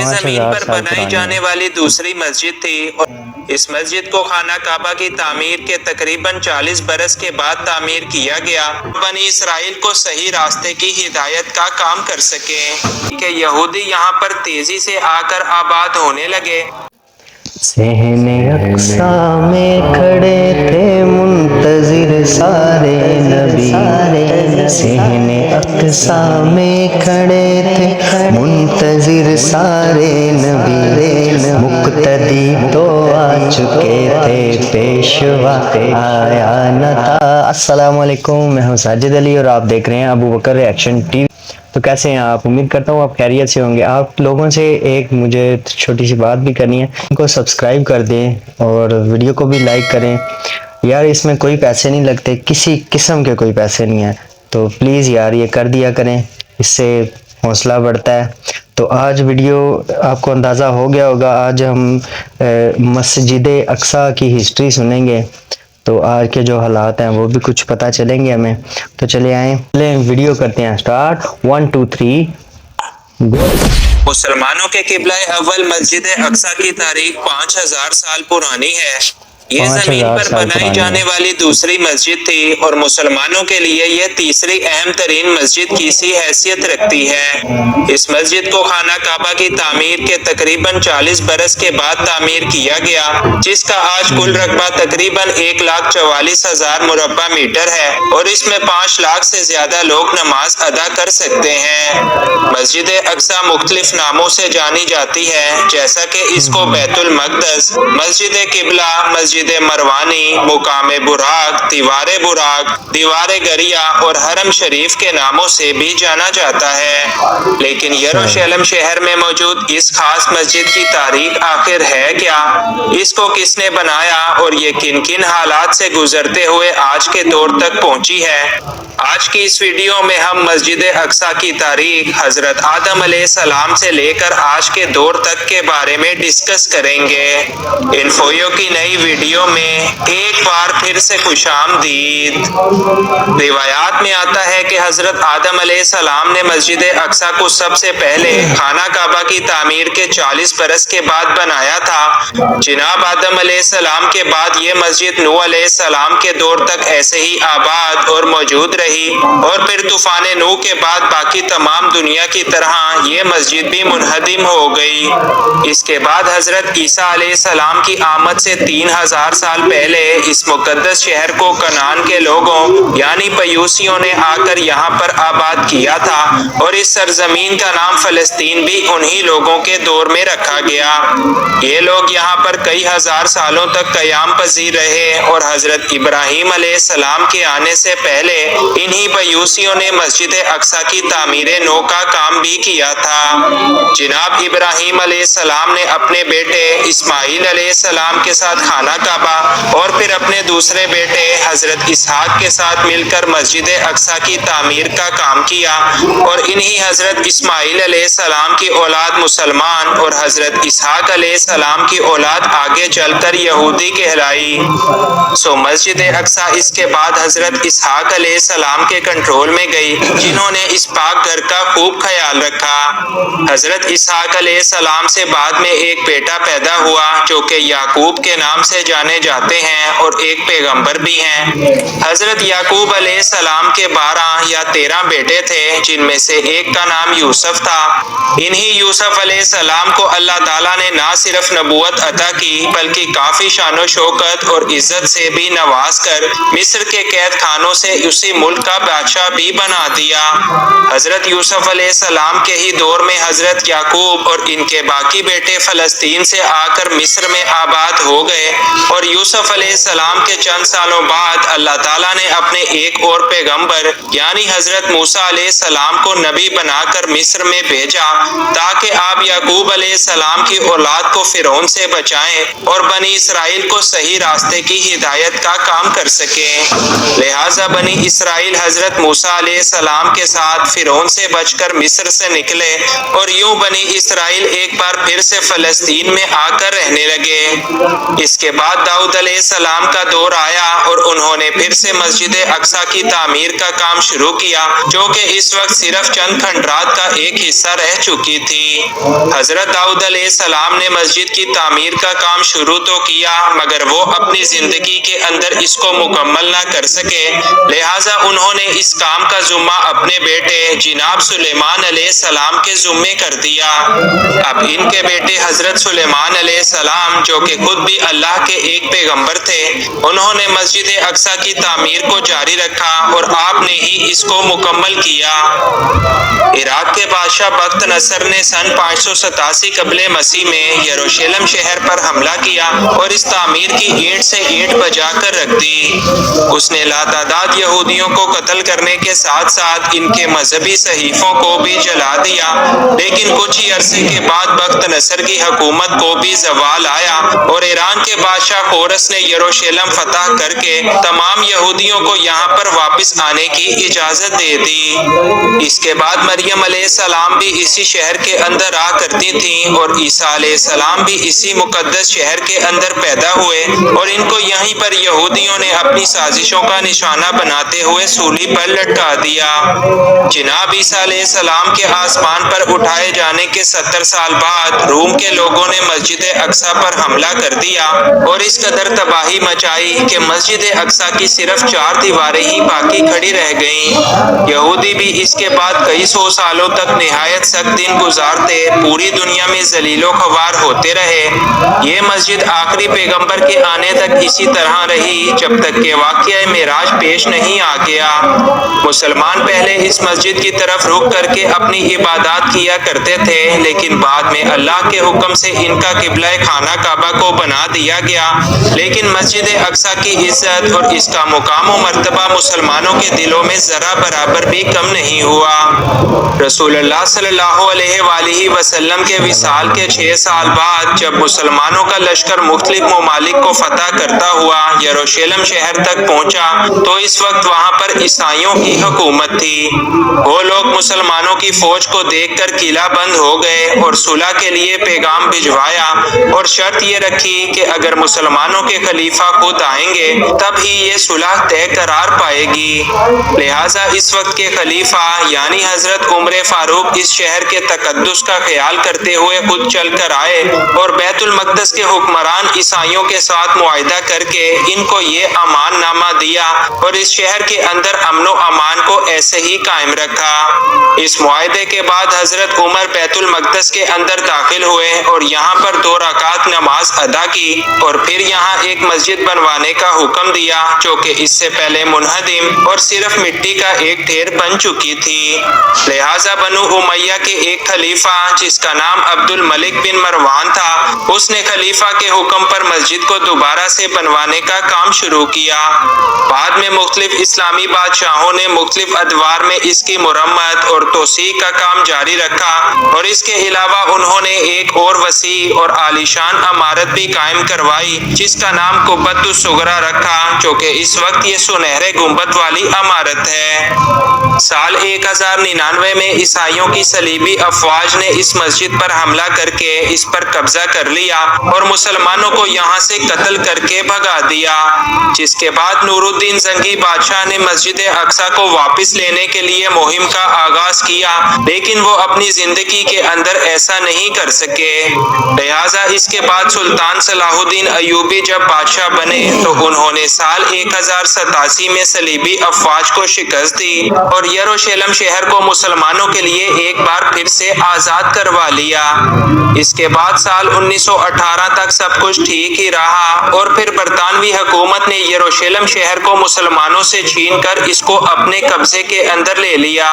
زمین 5000 پر سال بنائی پرانی جانے ہے۔ والی دوسری مسجد تھی اور اس مسجد کو خانہ کعبہ کی تعمیر کے تقریباً 40 برس کے بعد تعمیر کیا گیا بنی اسرائیل کو صحیح راستے کی ہدایت کا کام کر سکیں کہ یہودی یہاں پر تیزی سے آ کر آباد ہونے لگے۔ صحن اقصیٰ میں کھڑے تھے منتظر سارے نبی، صحن اقصیٰ میں کھڑے تھے منتظر سارے نبی، مقتدی تو آ چکے تھے پیشوا آیا نہ تھا۔ السلام علیکم، میں ہوں ساجد علی اور آپ دیکھ رہے ہیں ابو بکر ریئیکشن ٹی وی۔ تو کیسے ہیں آپ؟ امید کرتا ہوں آپ خیریت سے ہوں گے۔ آپ لوگوں سے ایک مجھے چھوٹی سی بات بھی کرنی ہے، ان کو سبسکرائب کر دیں اور ویڈیو کو بھی لائک کریں۔ یار اس میں کوئی پیسے نہیں لگتے، کسی قسم کے کوئی پیسے نہیں ہیں، تو پلیز یار یہ کر دیا کریں، اس سے حوصلہ بڑھتا ہے۔ تو آج ویڈیو آپ کو اندازہ ہو گیا ہوگا، آج ہم مسجد اقصیٰ کی ہسٹری سنیں گے، تو آج کے جو حالات ہیں وہ بھی کچھ پتہ چلیں گے ہمیں۔ تو چلے آئیں، چلیں ویڈیو کرتے ہیں سٹارٹ۔ 1 2 3 گو۔ مسلمانوں کے قبلہ اول مسجد اقصیٰ کی تاریخ 5000 سال پرانی ہے۔ یہ زمین 5000 پر سال بنائی پرانی جانے ہے۔ والی دوسری مسجد تھی اور مسلمانوں کے لیے یہ تیسری اہم ترین مسجد کی سی حیثیت رکھتی ہے۔ اس مسجد کو خانہ کعبہ کی تعمیر کے تقریباً 40 برس کے بعد تعمیر کیا گیا، جس کا آج کل رقبہ تقریباً 1,44,000 مربع میٹر ہے اور اس میں 5 لاکھ سے زیادہ لوگ نماز ادا کر سکتے ہیں۔ مسجد اقصیٰ مختلف ناموں سے جانی جاتی ہے، جیسا کہ اس کو بیت المقدس، مسجد قبلہ، مسجد مروانی، مقام براق، دیوار گریا اور حرم شریف کے ناموں سے بھی جانا جاتا ہے۔ لیکن یروشلم شہر میں موجود اس خاص مسجد کی تاریخ آخر ہے کیا؟ اس کو کس نے بنایا اور یہ کن کن حالات سے گزرتے ہوئے آج کے دور تک پہنچی ہے؟ آج کی اس ویڈیو میں ہم مسجد اقصیٰ کی تاریخ حضرت آدم علیہ السلام سے لے کر آج کے دور تک کے بارے میں ڈسکس کریں گے۔ انفویو کی نئی ویڈیو میں ایک بار پھر سے خوش آمدید۔ روایات میں آتا ہے کہ حضرت آدم علیہ السلام نے مسجد اقصیٰ کو سب سے پہلے خانہ کعبہ کی تعمیر کے 40 برس کے بعد بنایا تھا۔ جناب آدم علیہ السلام کے بعد یہ مسجد نوح علیہ السلام کے دور تک ایسے ہی آباد اور موجود رہی اور پھر طوفان نوح کے بعد باقی تمام دنیا کی طرح یہ مسجد بھی منہدم ہو گئی۔ اس کے بعد حضرت عیسیٰ علیہ السلام کی آمد سے 3000 سال پہلے اس مقدس شہر کو کنعان کے لوگوں یعنی پیوسیوں نے آ کر یہاں پر آباد کیا تھا اور اس سرزمین کا نام فلسطین بھی انہی لوگوں کے دور میں رکھا گیا۔ یہ لوگ یہاں پر کئی ہزار سالوں تک قیام پذیر رہے اور حضرت ابراہیم علیہ السلام کے آنے سے پہلے انہی پیوسیوں نے مسجد اقصیٰ کی تعمیر نو کا کام بھی کیا تھا۔ جناب ابراہیم علیہ السلام نے اپنے بیٹے اسماعیل علیہ السلام کے ساتھ خانہ کعبہ اور پھر اپنے دوسرے بیٹے حضرت اسحاق کے ساتھ مل کر مسجد اقصیٰ کی تعمیر کا کام کیا اور انہی حضرت اسماعیل علیہ السلام کی اولاد مسلمان اور حضرت اسحاق علیہ السلام کی اولاد آگے چل کر یہودی کہلائی۔ مسجد اقصیٰ اس کے بعد حضرت اسحاق علیہ السلام کے کنٹرول میں گئی، جنہوں نے اس پاک گھر کا خوب خیال رکھا۔ حضرت اسحاق علیہ السلام سے بعد میں ایک بیٹا پیدا ہوا جو کہ یعقوب کے نام سے جانے جاتے ہیں اور ایک پیغمبر بھی ہیں۔ حضرت یعقوب علیہ السلام کے 12 یا 13 بیٹے تھے، جن میں سے ایک کا نام یوسف تھا۔ انہی یوسف علیہ السلام کو اللہ تعالیٰ نے نہ صرف نبوت عطا کی بلکہ کافی شان و شوکت اور عزت سے بھی نواز کر مصر کے قید خانوں سے اسی ملک کا بادشاہ بھی بنا دیا۔ حضرت یوسف علیہ السلام کے ہی دور میں حضرت یعقوب اور ان کے باقی بیٹے فلسطین سے آ کر مصر میں آباد ہو گئے اور یوسف علیہ السلام کے چند سالوں بعد اللہ تعالیٰ نے اپنے ایک اور پیغمبر یعنی حضرت موسیٰ علیہ السلام کو نبی بنا کر مصر میں بھیجا تاکہ آپ یعقوب علیہ السلام کی اولاد کو فرعون سے بچائیں اور بنی اسرائیل کو صحیح راستے کی ہدایت کا کام کر سکیں۔ لہٰذا بنی اسرائیل حضرت موسیٰ علیہ السلام کے ساتھ فرعون سے بچ کر مصر سے نکلے اور یوں بنی اسرائیل ایک بار پھر سے فلسطین میں آ کر رہنے لگے۔ اس کے بعد حضرات داؤد علیہ السلام کا دور آیا اور انہوں نے پھر سے مسجد اقصی کی تعمیر کا کام شروع کیا، جو کہ اس وقت صرف چند کھنڈرات کا ایک حصہ رہ چکی تھی۔ حضرت داؤد علیہ السلام نے مسجد کی تعمیر کا کام شروع تو کیا، مگر وہ اپنی زندگی کے اندر اس کو مکمل نہ کر سکے، لہٰذا انہوں نے اس کام کا ذمہ اپنے بیٹے جناب سلیمان علیہ السلام کے ذمے کر دیا۔ اب ان کے بیٹے حضرت سلیمان علیہ السلام، جو کہ خود بھی اللہ کے ایک پیغمبر تھے، انہوں نے مسجد اقصی کی تعمیر کو جاری رکھا اور آپ نے ہی اس کو مکمل کیا۔ عراق کے بادشاہ بخت نصر نے سن 587 قبل مسیح میں یروشلم شہر پر حملہ کیا اور اس تعمیر کی اینٹ سے اینٹ بجا کر رکھ دی۔ اس نے لاتعداد یہودیوں کو قتل کرنے کے ساتھ ساتھ ان کے مذہبی صحیفوں کو بھی جلا دیا، لیکن کچھ ہی عرصے کے بعد بخت نصر کی حکومت کو بھی زوال آیا اور ایران کے بادشاہ کورس نے یروشلم فتح کر کے تمام یہودیوں کو یہاں پر واپس آنے کی اجازت دے دی۔ اس کے بعد مریم علیہ السلام بھی اسی شہر کے اندر آ کرتی تھیں اور عیسیٰ علیہ السلام بھی اسی مقدس شہر کے اندر پیدا ہوئے اور ان کو یہیں پر یہودیوں نے اپنی سازشوں کا نشانہ بناتے ہوئے سولی پر لٹکا دیا۔ جناب عیسیٰ علیہ السلام کے آسمان پر اٹھائے جانے کے 70 سال بعد روم کے لوگوں نے مسجد اقصی پر حملہ کر دیا اور اس قدر تباہی مچائی کہ مسجد اقصی کی صرف 4 دیواریں ہی باقی کھڑی رہ گئیں۔ یہودی بھی اس کے بعد کئی سو سالوں تک نہایت سخت دن گزارتے پوری دنیا میں ذلیل و خوار ہوتے رہے۔ یہ مسجد آخری پیغمبر کے آنے تک اسی طرح رہی جب تک کہ واقعہ معراج پیش نہیں آ گیا۔ مسلمان پہلے اس مسجد کی طرف رخ کر کے اپنی عبادات کیا کرتے تھے، لیکن بعد میں اللہ کے حکم سے ان کا قبلہ خانہ کعبہ کو بنا دیا گیا، لیکن مسجد اقصی کی عزت اور اس کا مقام و مرتبہ مسلمانوں کے دلوں میں ذرا برابر بھی کم نہیں ہوا۔ رسول اللہ صلی اللہ علیہ وآلہ وسلم کے وصال کے 6 سال بعد جب مسلمانوں کا لشکر مختلف ممالک کو فتح کرتا ہوا یروشلم شہر تک پہنچا تو اس وقت وہاں پر عیسائیوں کی حکومت تھی۔ وہ لوگ مسلمانوں کی فوج کو دیکھ کر قلعہ بند ہو گئے اور صلح کے لیے پیغام بھجوایا اور شرط یہ رکھی کہ اگر مسلمانوں کے خلیفہ خود آئیں گے تب ہی یہ صلح طے قرار پائے گی۔ لہٰذا اس وقت کے خلیفہ یعنی حضرت عمر فاروق اس شہر کے تقدس کا خیال کرتے ہوئے خود چل کر آئے اور بیت المقدس کے حکمران عیسائیوں کے ساتھ معاہدہ کر کے ان کو یہ امان نامہ دیا اور اس شہر کے اندر امن و امان کو ایسے ہی قائم رکھا۔ اس معاہدے کے بعد حضرت عمر بیت المقدس کے اندر داخل ہوئے اور یہاں پر 2 رکعت نماز ادا کی اور پھر یہاں ایک مسجد بنوانے کا حکم دیا جو کہ اس سے پہلے منہدم اور صرف مٹی کا ایک ڈھیر بن چکی تھی۔ لہٰذا بنو امیہ کے ایک خلیفہ جس کا نام عبد الملک بن مروان تھا، اس نے خلیفہ کے حکم پر مسجد کو دوبارہ سے بنوانے کا کام شروع کیا۔ بعد میں مختلف اسلامی بادشاہوں نے مختلف ادوار میں اس کی مرمت اور توسیع کا کام جاری رکھا اور اس کے علاوہ انہوں نے ایک اور وسیع اور عالیشان عمارت بھی قائم کروائی جس کا نام قبۃ الصغریٰ رکھا، جو کہ اس وقت یہ سنہرے گنبد والی عمارت ہے۔ سال 1099 میں عیسائیوں کی صلیبی افواج نے اس مسجد پر حملہ کر کے اس پر قبضہ کر لیا اور مسلمانوں کو یہاں سے قتل کر کے بھگا دیا، جس کے بعد نور الدین زنگی بادشاہ نے مسجد اقصی کو واپس لینے کے لیے مہم کا آغاز کیا، لیکن وہ اپنی زندگی کے اندر ایسا نہیں کر سکے۔ لہٰذا اس کے بعد سلطان صلاح الدین ایوبی جب بادشاہ بنے تو انہوں نے سال 1087 میں صلیبی افواج کو شکست دی اور یروشلم شہر کو مسلمانوں کے لیے ایک بار پھر سے آزاد کروا لیا۔ اس کے بعد سال 1918 تک سب کچھ ٹھیک ہی رہا اور پھر برطانوی حکومت نے یروشلم شہر کو مسلمانوں سے چھین کر اس کو اپنے قبضے کے اندر لے لیا۔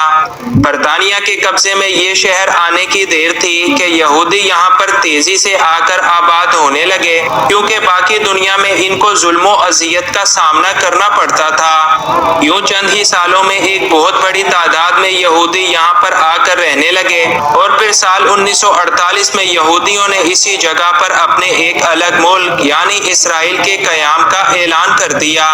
برطانیہ کے قبضے میں یہ شہر آنے کی دیر تھی کہ یہودی یہاں پر تیزی سے آ کر آباد ہونے لگے، کیونکہ باقی دنیا میں ان کو ظلم و اذیت کا سامنا کرنا پڑتا تھا۔ یوں چند ہی سالوں میں ایک بہت بڑی تعداد میں یہودی یہاں پر آ کر رہنے لگے اور پھر سال 1948 میں یہودیوں نے اسی جگہ پر اپنے ایک الگ ملک یعنی اسرائیل کے قیام کا اعلان کر دیا۔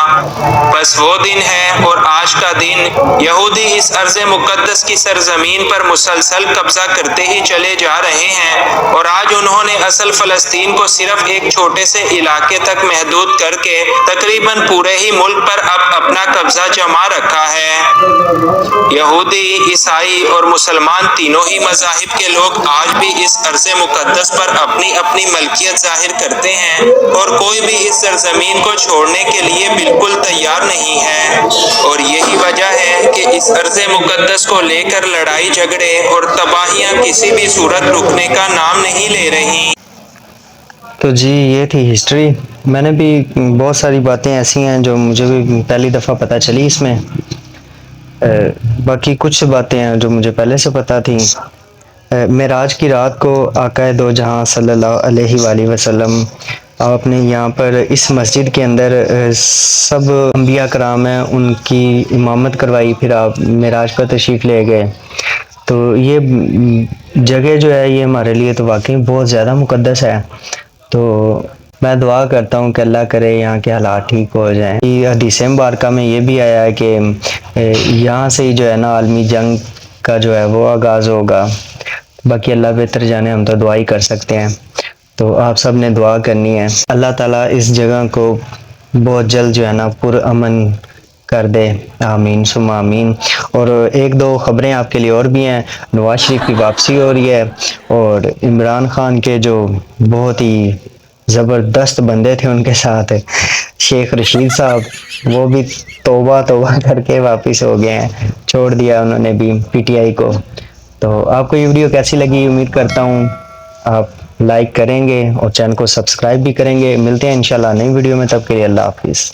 بس وہ دن ہے اور آج کا دن یہودی اس ارض مقدس کی سرزمین پر مسلسل قبضہ کرتے ہی چلے جا رہے ہیں اور آج انہوں نے اصل فلسطین کو صرف ایک چھوٹے سے علاقے تک محدود کر کے تقریباً پورے ہی ملک پر اب اپنا قبضہ جما رکھا ہے۔ یہودی، عیسائی اور مسلمان تینوں ہی مذاہب کے لوگ آج بھی اس ارض مقدس پر اپنی اپنی ملکیت ظاہر کرتے ہیں اور کوئی بھی اس سرزمین کو چھوڑنے کے لیے بالکل تیار نہیں ہے، اور یہی وجہ ہے کہ اس ارض مقدس کو لے کر لڑائی جھگڑے اور تباہیاں کسی بھی صورت رکنے کا نام نہیں لے رہی۔ تو جی یہ تھی ہسٹری۔ میں نے بھی بہت ساری باتیں ایسی ہیں جو مجھے بھی پہلی دفعہ پتہ چلی اس میں، باقی کچھ باتیں ہیں جو مجھے پہلے سے پتہ تھیں۔ معراج کی رات کو آقا دو جہاں صلی اللہ علیہ وآلہ وسلم آپ نے یہاں پر اس مسجد کے اندر سب انبیاء کرام ہیں ان کی امامت کروائی، پھر آپ معراج پر تشریف لے گئے۔ تو یہ جگہ جو ہے یہ ہمارے لیے تو واقعی بہت زیادہ مقدس ہے، تو میں دعا کرتا ہوں کہ اللہ کرے یہاں کے حالات ٹھیک ہو جائیں۔ حدیث مبارکہ میں یہ بھی آیا ہے کہ یہاں سے ہی جو ہے نا عالمی جنگ کا جو ہے وہ آغاز ہوگا، باقی اللہ بہتر جانے، ہم تو دعا ہی کر سکتے ہیں۔ تو آپ سب نے دعا کرنی ہے اللہ تعالیٰ اس جگہ کو بہت جلد جو ہے نا پرامن کر دے، آمین ثم آمین۔ اور ایک دو خبریں آپ کے لیے اور بھی ہیں۔ نواز شریف کی واپسی ہو رہی ہے، اور عمران خان کے جو بہت ہی زبردست بندے تھے ان کے ساتھ شیخ رشید صاحب، وہ بھی توبہ کر کے واپس ہو گئے ہیں، چھوڑ دیا انہوں نے بھی پی ٹی آئی کو۔ تو آپ کو یہ ویڈیو کیسی لگی؟ امید کرتا ہوں آپ لائک کریں گے اور چینل کو سبسکرائب بھی کریں گے۔ ملتے ہیں انشاءاللہ نئی ویڈیو میں، تب کے لیے اللہ حافظ۔